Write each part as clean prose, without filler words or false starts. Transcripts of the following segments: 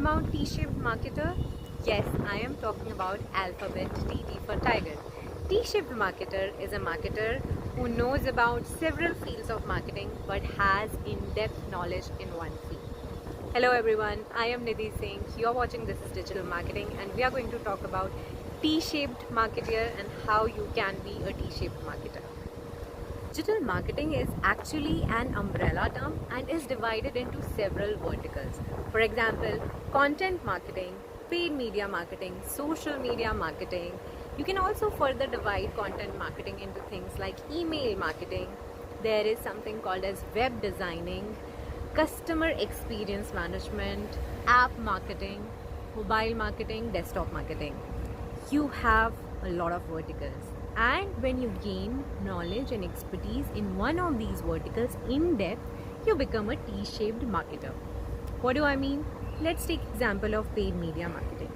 about T-shaped marketer? Yes, I am talking about alphabet TT for Tiger. T-shaped marketer is a marketer who knows about several fields of marketing but has in-depth knowledge in one field. Hello everyone, I am Nidhi Singh. You are watching This is Digital Marketing and we are going to talk about T-shaped marketer and how you can be a T-shaped marketer. Digital marketing is actually an umbrella term and is divided into several verticals. For example, content marketing, paid media marketing, social media marketing. You can also further divide content marketing into things like email marketing. There is something called as web designing, customer experience management, app marketing, mobile marketing, desktop marketing. You have a lot of verticals. And when you gain knowledge and expertise in one of these verticals in depth, you become a T-shaped marketer. What do I mean? Let's take example of paid media marketing.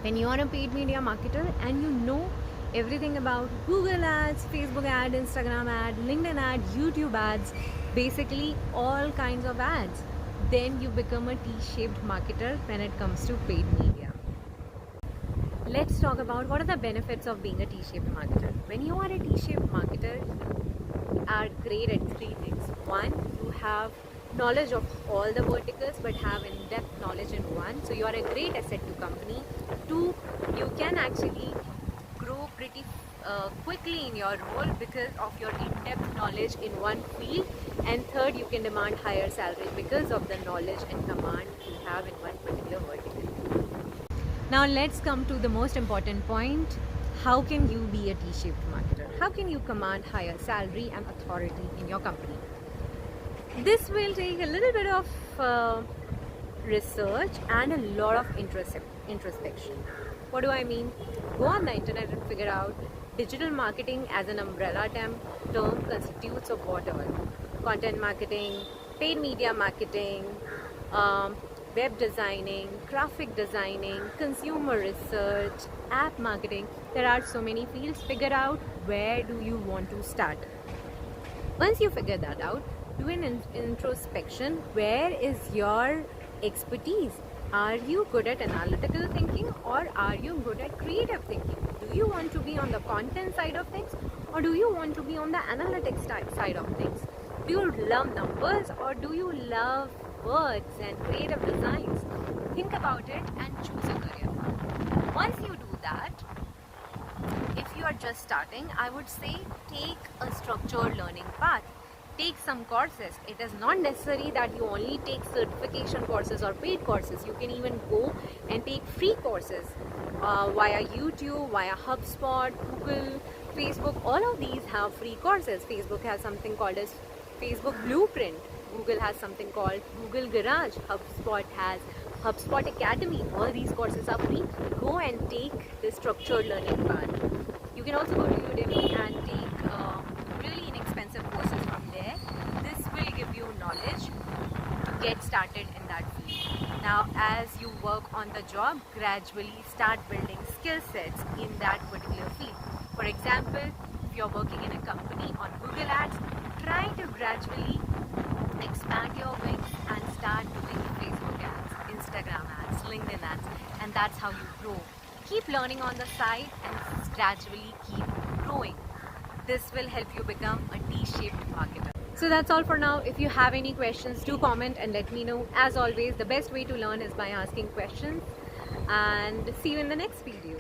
When you are a paid media marketer and you know everything about Google ads, Facebook ad, Instagram ad, LinkedIn ad, YouTube ads, basically all kinds of ads, then you become a T-shaped marketer when it comes to paid media. Let's talk about what are the benefits of being a T-shaped marketer. When you are a T-shaped marketer, you are great at three things. One, you have knowledge of all the verticals but have in-depth knowledge in one, so you are a great asset to company. Two, you can actually grow pretty quickly in your role because of your in-depth knowledge in one field. And third, you can demand higher salary because of the knowledge and command you have in one particular vertical. Now let's come to the most important point. How can you be a T-shaped marketer? How can you command higher salary and authority in your company? This will take a little bit of research and a lot of introspection. What do I mean? Go on the internet and figure out digital marketing as an umbrella term constitutes of whatever. Content marketing, paid media marketing, web designing, graphic designing, consumer research, app marketing. There are so many fields. Figure out where do you want to start. Once you figure that out, do an introspection. Where is your expertise? Are you good at analytical thinking or are you good at creative thinking? Do you want to be on the content side of things or do you want to be on the analytics side of things? Do you love numbers or do you love words and creative designs? Think about it and choose a career. Once you do that, if you are just starting, I would say take a structured learning path. Take some courses. It is not necessary that you only take certification courses or paid courses. You can even go and take free courses via YouTube, via HubSpot, Google, Facebook. All of these have free courses. Facebook has something called as Facebook Blueprint. Google has something called Google Garage. HubSpot has HubSpot Academy. All these courses are free. Go and take the structured learning path. You can also go to Udemy and take really inexpensive courses from there. This will give you knowledge to get started in that field. Now, as you work on the job, gradually start building skill sets in that particular field. For example, if you're working in a company on Google Ads, try to gradually expand your wings and start doing Facebook ads, Instagram ads, LinkedIn ads, and that's how you grow. Keep learning on the side and gradually keep growing. This will help you become a T-shaped marketer. So that's all for now. If you have any questions, do comment and let me know. As always, the best way to learn is by asking questions. And see you in the next video.